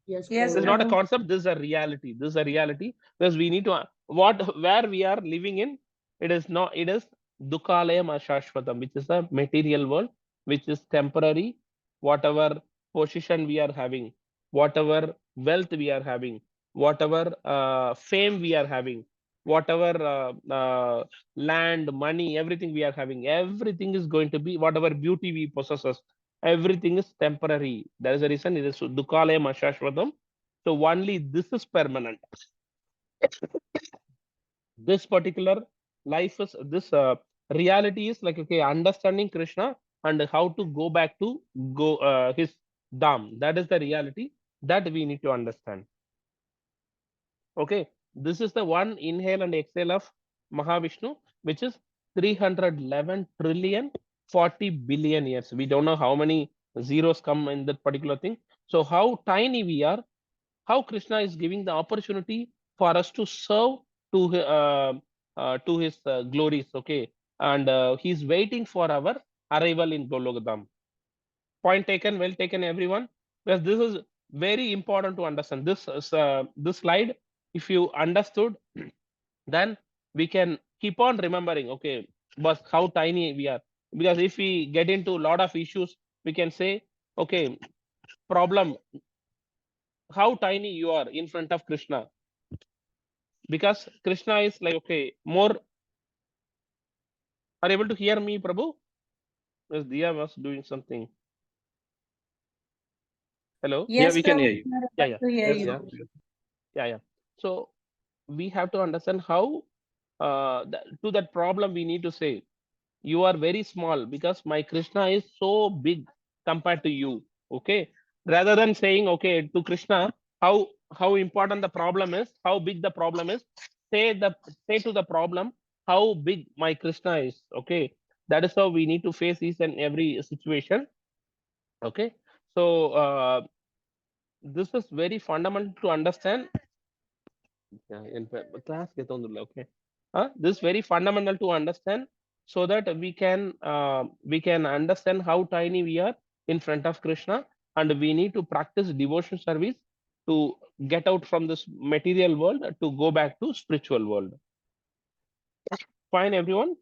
Yes, This is not a concept, this is a reality. This is a reality because we need to where we are living in, it is not, it is Dukalayam Ashashvatam, which is a material world, which is temporary. Whatever position we are having, whatever wealth we are having, whatever fame we are having, whatever land, money, everything we are having, everything is going to be, whatever beauty we possess, everything is temporary. That is the reason it is Dukalayam Ashashvatam. So only this is permanent. This particular life is this reality is like, okay, understanding Krishna and how to go back to his dham. That is the reality that we need to understand. Okay, this is the one inhale and exhale of Mahavishnu, which is 311 trillion 40 billion years. We don't know how many zeros come in that particular thing. So how tiny we are, how Krishna is giving the opportunity for us to serve to his glories. Okay, and he's waiting for our arrival in Golokadam. Point taken, well taken, everyone. Because this is very important to understand. This slide, if you understood, then we can keep on remembering. Okay, but how tiny we are. Because if we get into a lot of issues, we can say, okay, problem, how tiny you are in front of Krishna. Because Krishna is like, okay, more. Are you able to hear me, Prabhu? Yes, Diya was doing something. Hello? Yes, we can Prabhu, hear you. we are Yeah, able yeah. to hear Yes, you. yes. Yeah. So we have to understand how to that problem we need to say, you are very small because my Krishna is so big compared to you. Okay. Rather than saying, okay, to Krishna, how important the problem is, how big the problem is, say to the problem how big my Krishna is. Okay. That is how we need to face each and every situation. Okay. So this is very fundamental to understand. Yeah, in class get on the okay. This is very fundamental to understand so that we can understand how tiny we are in front of Krishna, and we need to practice devotion service to get out from this material world to go back to spiritual world. Fine, everyone.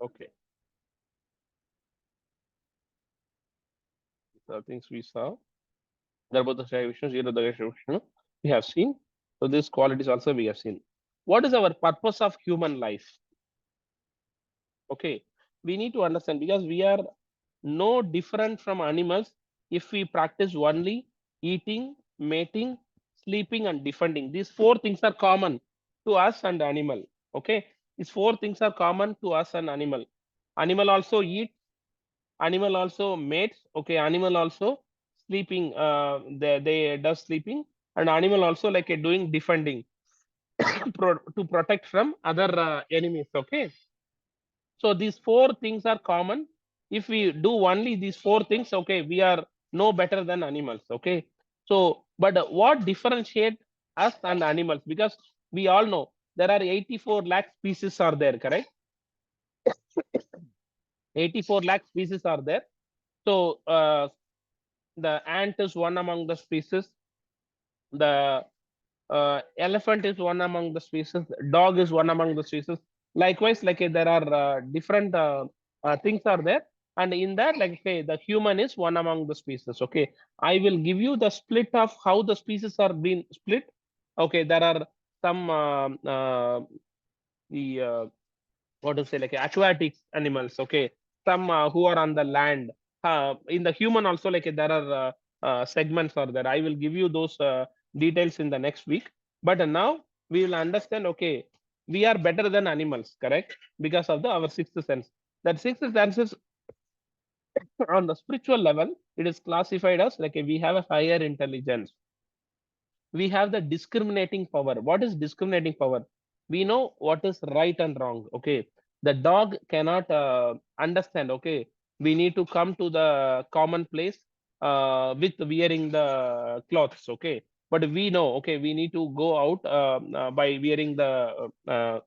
Okay. So things we saw. Darbodashaya Vishnu, Jirodagashaya Vishnu, we have seen. So these qualities also we have seen. What is our purpose of human life? Okay, we need to understand because we are no different from animals if we practice only eating, mating, sleeping, and defending. These four things are common to us and animal. Okay, these four things are common to us and animal. Animal also eat, animal also mates. Okay, animal also sleeping. They does sleeping, and animal also like doing defending to protect from other enemies. Okay. So these four things are common. If we do only these four things, okay, we are no better than animals. Okay. So, but what differentiate us and animals? Because we all know there are 84 lakh species are there, correct? 84 lakh species are there. So the ant is one among the species. The elephant is one among the species. Dog is one among the species. Likewise, like there are different things are there, and in that, like okay, the human is one among the species. Okay, I will give you the split of how the species are being split. Okay, there are some the what to say, like aquatic animals. Okay, some who are on the land. In the human also, like there are segments are there. I will give you those details in the next week. But now we will understand. Okay, we are better than animals, correct? Because of our sixth sense. That sixth sense is on the spiritual level. It is classified as like we have a higher intelligence. We have the discriminating power. What is discriminating power? We know what is right and wrong. Okay, the dog cannot understand. Okay, we need to come to the common place with wearing the clothes. Okay, but we know, okay, we need to go out by wearing the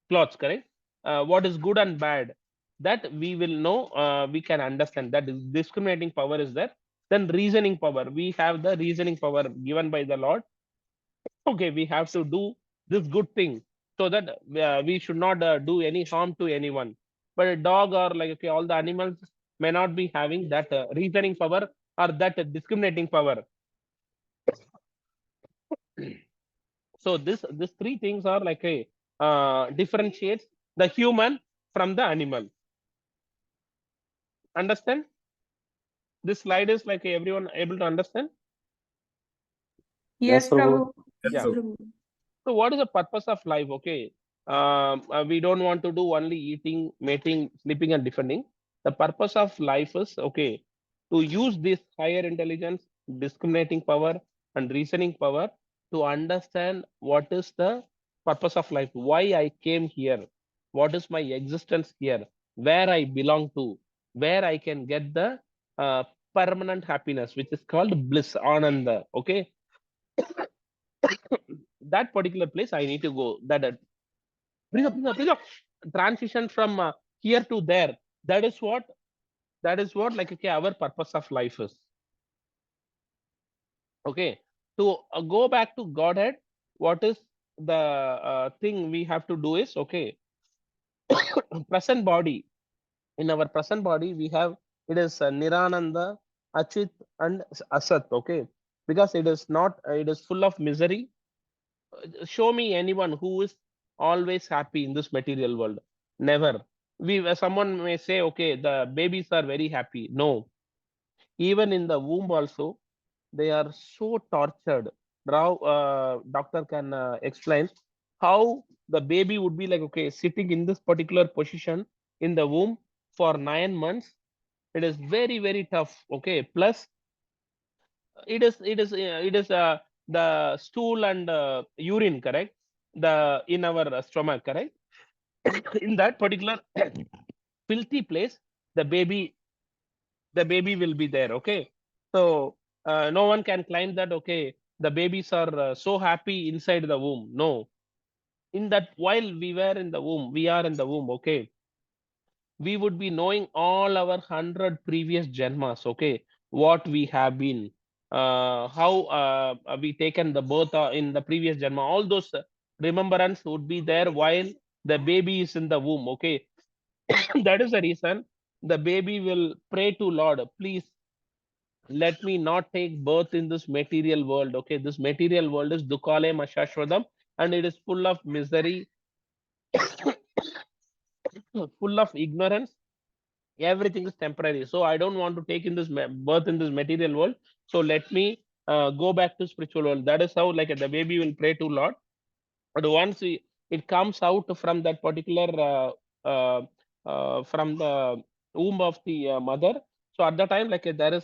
clothes, correct? What is good and bad, that we will know, we can understand that discriminating power is there. Then reasoning power, we have the reasoning power given by the Lord. Okay, we have to do this good thing so that we should not do any harm to anyone. But a dog or like, okay, all the animals may not be having that reasoning power or that discriminating power. So this three things are like a differentiates the human from the animal. Understand? This slide is like everyone able to understand? Yes, Prabhu. Yeah. So what is the purpose of life? Okay. We don't want to do only eating, mating, sleeping, and defending. The purpose of life is, okay, to use this higher intelligence, discriminating power, and reasoning power to understand what is the purpose of life, why I came here, what is my existence here, where I belong to, where I can get the uh, permanent happiness, which is called bliss, ananda. Okay, that particular place I need to go. Bring up transition from here to there. That is what like, okay, our purpose of life is. Okay, to go back to Godhead, what is the thing we have to do is, okay, present body. In our present body, we have, it is Nirananda, Achit, and Asat. Okay, because it is not, it is full of misery. Show me anyone who is always happy in this material world. Never. Someone may say, okay, the babies are very happy. No, even in the womb also, they are so tortured. Now, doctor can explain how the baby would be like, okay, sitting in this particular position in the womb for 9 months. It is very, very tough. Okay, plus it is the stool and urine, correct? The in our stomach, correct? In that particular filthy place, the baby will be there. Okay, so no one can claim that, okay, the babies are so happy inside the womb. No, in that, while we are in the womb. Okay, we would be knowing all our 100 previous janmas. Okay, what we have been, how we taken the birth in the previous janma. All those remembrance would be there while the baby is in the womb. Okay, that is the reason the baby will pray to Lord, please let me not take birth in this material world. Okay, this material world is dukale mashashwadam, and it is full of misery, full of ignorance. Everything is temporary, so I don't want to take in this birth in this material world. So let me go back to spiritual world. That is how, like, the baby will pray to Lord. But once it comes out from that particular from the womb of the mother, so at the time, like, there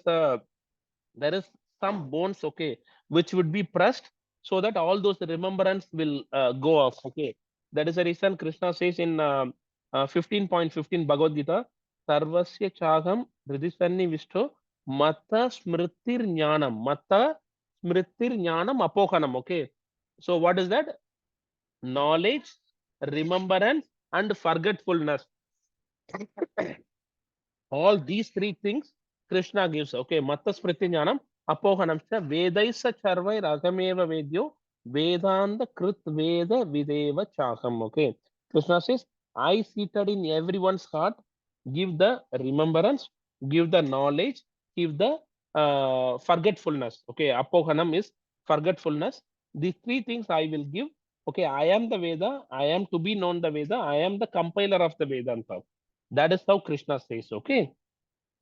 is some bones, okay, which would be pressed so that all those remembrance will go off. Okay, that is the reason Krishna says in 15.15 Bhagavad Gita, Sarvasya Chagam Hridisanni Vishto Mata Smritir Jnanam. Mata Smritir Jnanam Apohanam. Okay, so what is that? Knowledge, remembrance, and forgetfulness. All these three things Krishna gives. Okay, Matta Smriti Jnanam, Apohanam cha Vedaisa Charvai Ragameva Vedyo, Vedanta Krit Veda Videva Chakam. Okay, Krishna says, I seated in everyone's heart, give the remembrance, give the knowledge, give the forgetfulness. Okay, Apohanam is forgetfulness. These three things I will give. Okay, I am the Veda, I am to be known the Veda, I am the compiler of the Vedanta. That is how Krishna says. Okay,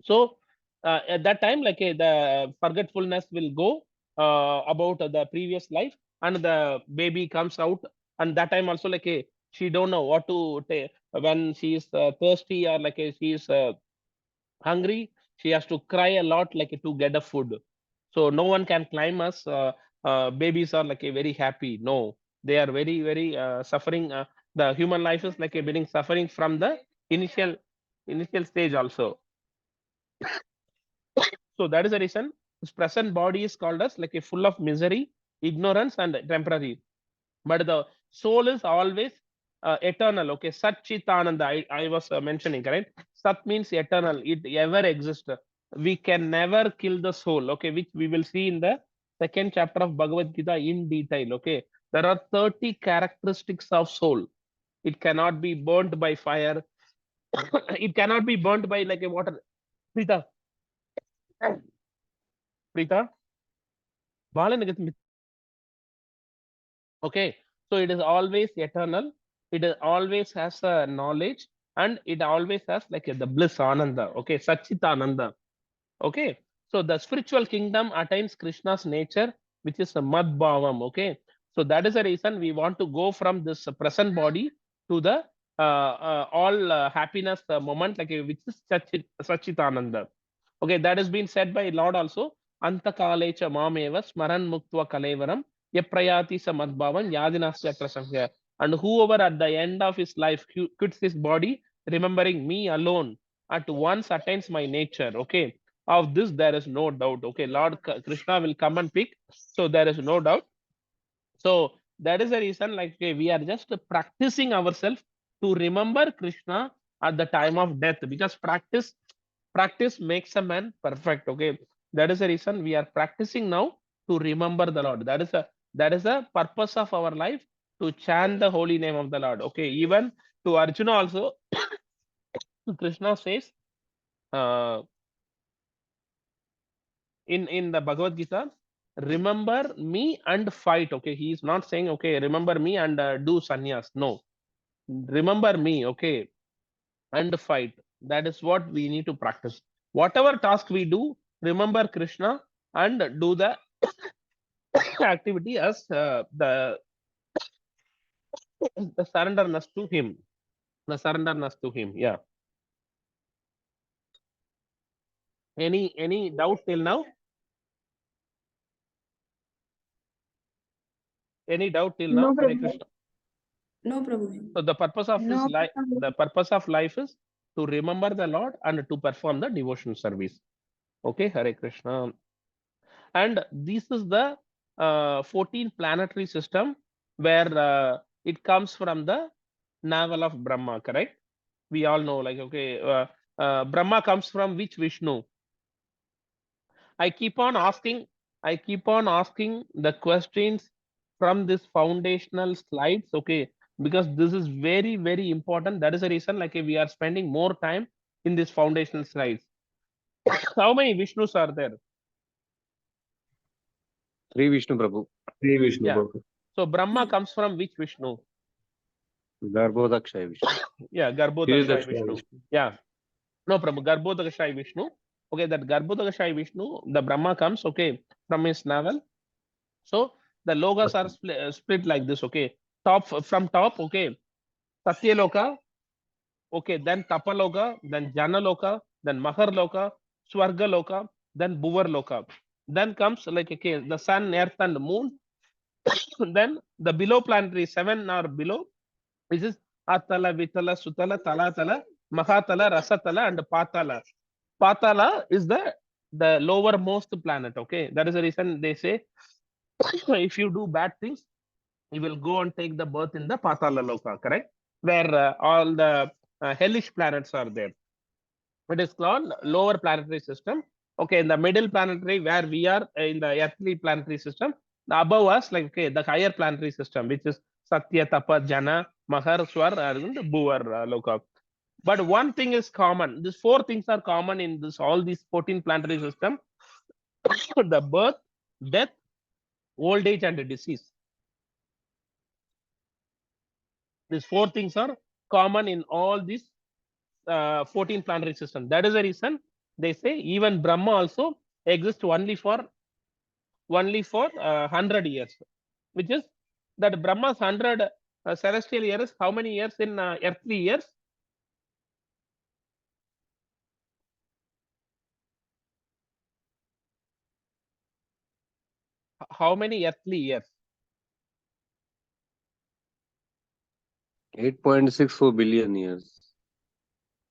so at that time, like, the forgetfulness will go about the previous life, and the baby comes out, and that time also, like, she don't know what to take when she is thirsty, or like she is hungry. She has to cry a lot, like, to get the food. So no one can claim us. Babies are like very happy. No, they are very, very suffering. The human life is like a being suffering from the initial stage also. So that is the reason this present body is called as like a full of misery, ignorance, and temporary. But the soul is always eternal. Okay, Satchitananda. I was mentioning, correct? Sat means eternal. It ever exists. We can never kill the soul. Okay, which we will see in the second chapter of Bhagavad Gita in detail. Okay, there are 30 characteristics of soul. It cannot be burnt by fire. It cannot be burnt by like a water. Prita, Prita, okay, so it is always eternal. It is always has a knowledge, and it always has like the bliss ananda. Okay, Satchitananda. Okay, so the spiritual kingdom attains Krishna's nature, which is a mad bhavam. Okay, so that is the reason we want to go from this present body to the all happiness moment, like which is Satchitananda. Okay, that has been said by Lord also. Antakalecha mameva smaran muktva kalevaram yaprayati samadbhavan yadinasya prasangya. And whoever at the end of his life quits his body, remembering me alone, at once attains my nature. Okay, of this there is no doubt. Okay, Lord Krishna will come and pick, so there is no doubt. So that is the reason, like we are just practicing ourselves to remember Krishna at the time of death, because practice makes a man perfect. Okay, that is the reason we are practicing now to remember the Lord. That is the purpose of our life, to chant the holy name of the Lord. Okay, even to Arjuna also, Krishna says in the Bhagavad Gita, remember me and fight. Okay, he is not saying okay, remember me and do sannyas. No, remember me. Okay, and fight. That is what we need to practice. Whatever task we do, remember Krishna and do the activity as the surrenderness to him. The surrenderness to him. Yeah. Any doubt till now? Any doubt till now? No, Hare Prabhu. Krishna. No, Prabhu. So the purpose of No, his life, Prabhu. the purpose of life is to remember the Lord and to perform the devotion service. Okay, Hare Krishna. And this is the 14 planetary system where it comes from the navel of Brahma, correct? We all know, like, okay, Brahma comes from which Vishnu? I keep on asking the questions from this foundational slides, okay, because this is very, very important. That is the reason, like, we are spending more time in this foundational slides. How many Vishnus are there? 3 Vishnu Prabhu. Sri Vishnu. Yeah. Prabhu. So Brahma comes from which Vishnu? Garbhodakshaya Vishnu. Yeah, Garbhodakshaya Vishnu. Yeah. No problem. Garbhodakshaya Vishnu. Okay, that Garbhodakshaya Vishnu, the Brahma comes, okay, from his navel. So the logas are split like this, okay. From top, okay. Satyaloka, okay, then Tapaloka, then Janaloka, then Maharloka, Swargaloka, then Bhuvarloka. Then comes like, okay, the sun, earth, and moon. Then the below planetary 7 are below, which is Atala, Vitala, Sutala, Talatala, Mahatala, Rasatala, and Patala. Patala is the lowermost planet. Okay, that is the reason they say if you do bad things, you will go and take the birth in the Patala Loka, correct? Where all the hellish planets are there. It is called lower planetary system. Okay, in the middle planetary, where we are in the earthly planetary system, the above us, like, okay, the higher planetary system, which is Satya, Tapa, Jana, Mahar, Swar, and Bhuvar Loka. But one thing is common. These 4 things are common in this all these 14 planetary system: the birth, death, old age, and disease. These 4 things are common in all these 14 planetary system. That is the reason they say even Brahma also exists only for 100 years, which is that Brahma's 100 celestial years. How many years in earthly years? How many earthly years? 8.64 billion years.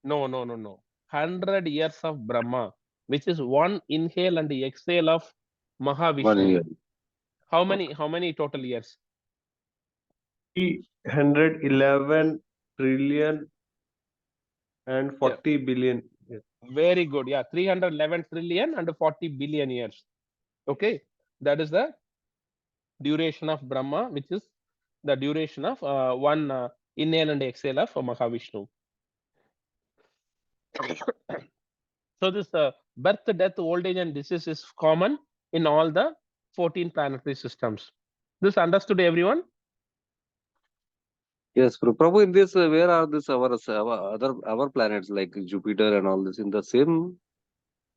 No. 100 years of Brahma, which is one inhale and exhale of 1 Mahavishnu. year. How many total years? 311 trillion and 40 billion. Yes. Very good. Yeah, 311 trillion and 40 billion years. Okay, that is the duration of Brahma, which is the duration of one inhale and exhale of Mahavishnu. So this birth, death, old age, and disease is common in all the 14 planetary systems. This understood everyone? Yes, Prabhu, in this, where are this our planets like Jupiter and all this in the same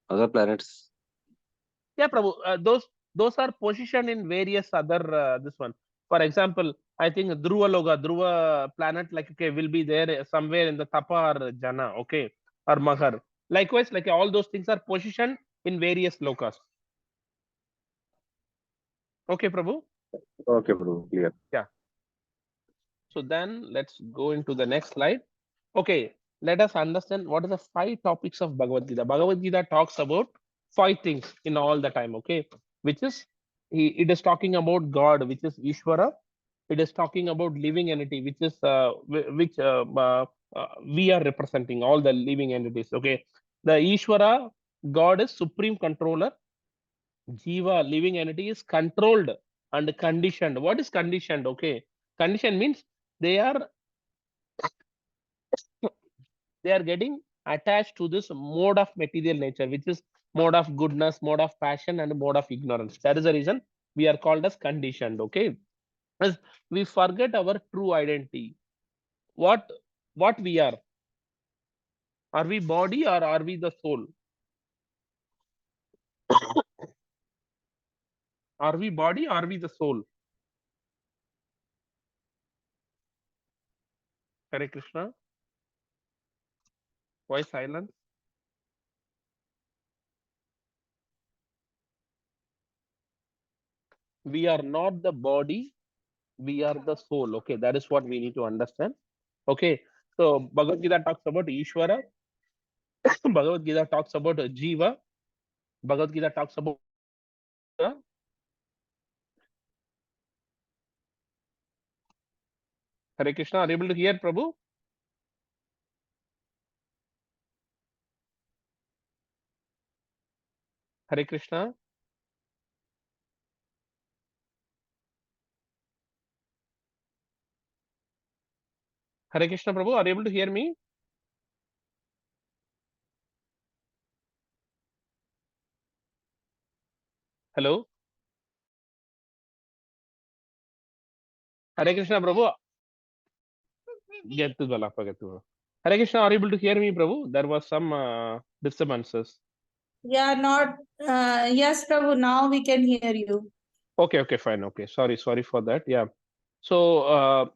other planets? Yeah, Prabhu. Those are positioned in various other this one. For example, I think Dhruva planet like okay will be there somewhere in the Tapa or Jana, okay, or Mahar. Likewise, like all those things are positioned in various lokas. Okay, Prabhu. Okay, Prabhu, clear. Yeah. So then let's go into the next slide. Okay, let us understand what are the 5 topics of Bhagavad Gita. Bhagavad Gita talks about 5 things in all the time, okay, which is it is talking about God, which is Ishvara. It is talking about living entity, which is which we are representing all the living entities. Okay, the Ishvara, God is supreme controller. Jiva, living entity, is controlled and conditioned. What is conditioned? Okay, condition means they are getting attached to this mode of material nature, which is mode of goodness, mode of passion, and mode of ignorance. That is the reason we are called as conditioned. Okay, as we forget our true identity. What we are? Are we body or are we the soul? Are we body or are we the soul? Hare Krishna. Why silence? We are not the body, we are the soul. Okay, that is what we need to understand. Okay, so Bhagavad Gita talks about Ishvara. Bhagavad Gita talks about Jiva. Bhagavad Gita talks about Hare Krishna. Are you able to hear, Prabhu? Hare Krishna. Hare Krishna, Prabhu. Are you able to hear me? Hello. Hare Krishna, Prabhu. Get to the lapa, get to. Hare Krishna, are you able to hear me, Prabhu? There was some disturbances. Yeah, not. Yes, Prabhu. Now we can hear you. Okay, fine. Okay, sorry for that. Yeah. So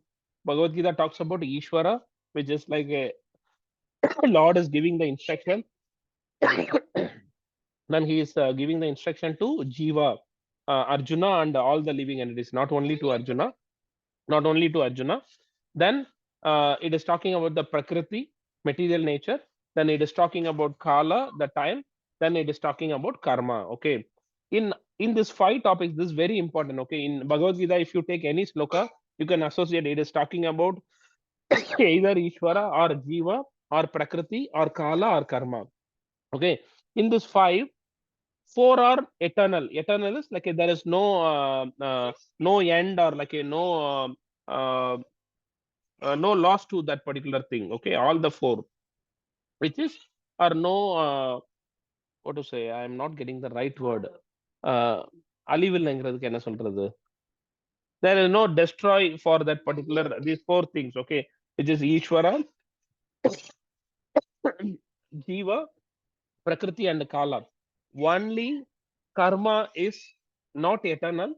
Bhagavad Gita talks about Ishvara, which is like a Lord is giving the instruction. Then he is giving the instruction to Jiva, Arjuna, and all the living entities, not only to Arjuna. Then it is talking about the Prakriti, material nature. Then it is talking about Kala, the time. Then it is talking about Karma. Okay. In this 5 topics, this is very important. Okay. In Bhagavad Gita, if you take any sloka, you can associate it is talking about either Ishvara or Jiva or Prakriti or Kala or Karma. Okay. In this 5, 4 are eternal. Eternal is like there is no end or like no loss to that particular thing. Okay, all the 4, which is are no what to say? I am not getting the right word. அழிவில்லைங்கிறதுக்கு என்ன சொல்றது? There is no destroy for that particular these 4 things. Okay, which is Ishvara, Jiva, Prakriti, and Kala. Only karma is not eternal.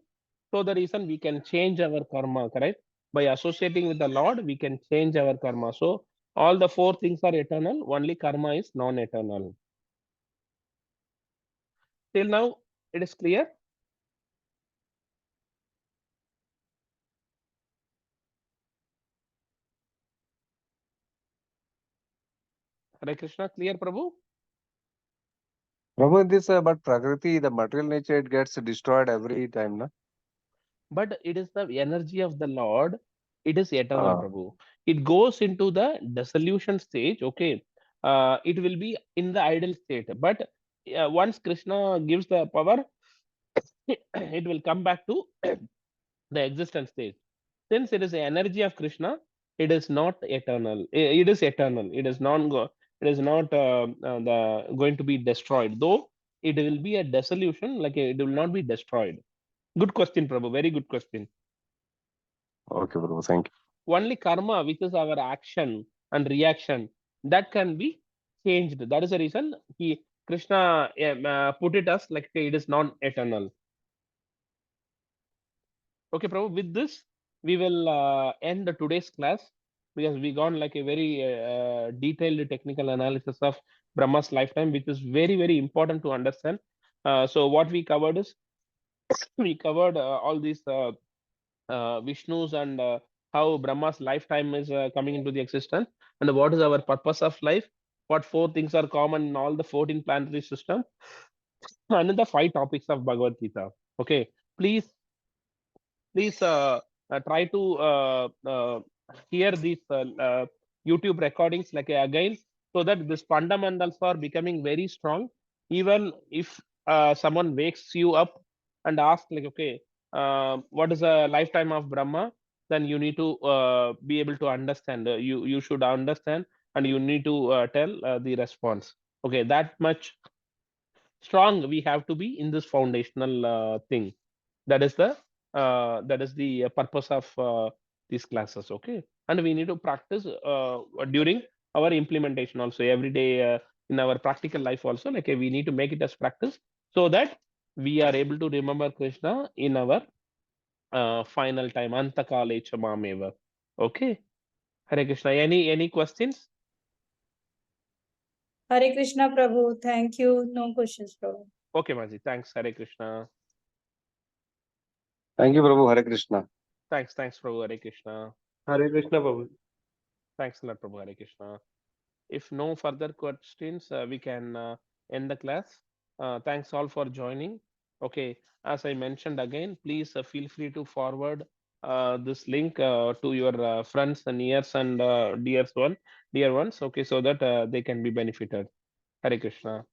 So the reason we can change our karma, correct? By associating with the Lord, we can change our karma. So all the 4 things are eternal. Only karma is non-eternal. Till now, it is clear. Hare Krishna, clear, Prabhu? Prabhu, in this, but Prakriti, the material nature, it gets destroyed every time, na? But it is the energy of the Lord. It is eternal, Ah. Prabhu. It goes into the dissolution stage. Okay, it will be in the ideal state, but once Krishna gives the power, it will come back to the existence state. Since it is the energy of Krishna, it is not eternal. It is eternal. It is non. It is not the going to be destroyed. Though it will be a dissolution, like it will not be destroyed. Good question, Prabhu. Very good question. Okay, Prabhu. Thank you. Only karma, which is our action and reaction, that can be changed. That is the reason he Krishna put it as like it is non-eternal. Okay, Prabhu. With this, we will end today's class because we gone like a very detailed technical analysis of Brahma's lifetime, which is very very important to understand. So what we covered is we covered all these Vishnu's and how Brahma's lifetime is coming into the existence, and what is our purpose of life, what four things are common in all the 14 planetary system, and the five topics of Bhagavad Gita. Okay, please try to hear these YouTube recordings like again, so that these fundamentals are becoming very strong. Even if someone wakes you up and asks like, okay, what is the lifetime of Brahma? Then you need to be able to understand. You should understand, and you need to tell the response. Okay, that much strong we have to be in this foundational thing. That is the purpose of these classes. Okay, and we need to practice during our implementation also every day in our practical life also, like we need to make it as practice so that we are able to remember Krishna in our final time, antakale cha mameva. Okay, Hare Krishna. Any questions? Hare Krishna, Prabhu. Thank you. No questions, Prabhu. Okay, Maji, thanks. Hare Krishna. Thank you, Prabhu. Hare Krishna. Thanks, Prabhu. Hare Krishna. Hare Krishna, Prabhu. Thanks a lot, Prabhu. Hare Krishna. If no further questions, we can end the class. Thanks all for joining. Okay, as I mentioned again, please feel free to forward this link to your friends and nears and dear ones. Okay, so that they can be benefited. Hare Krishna.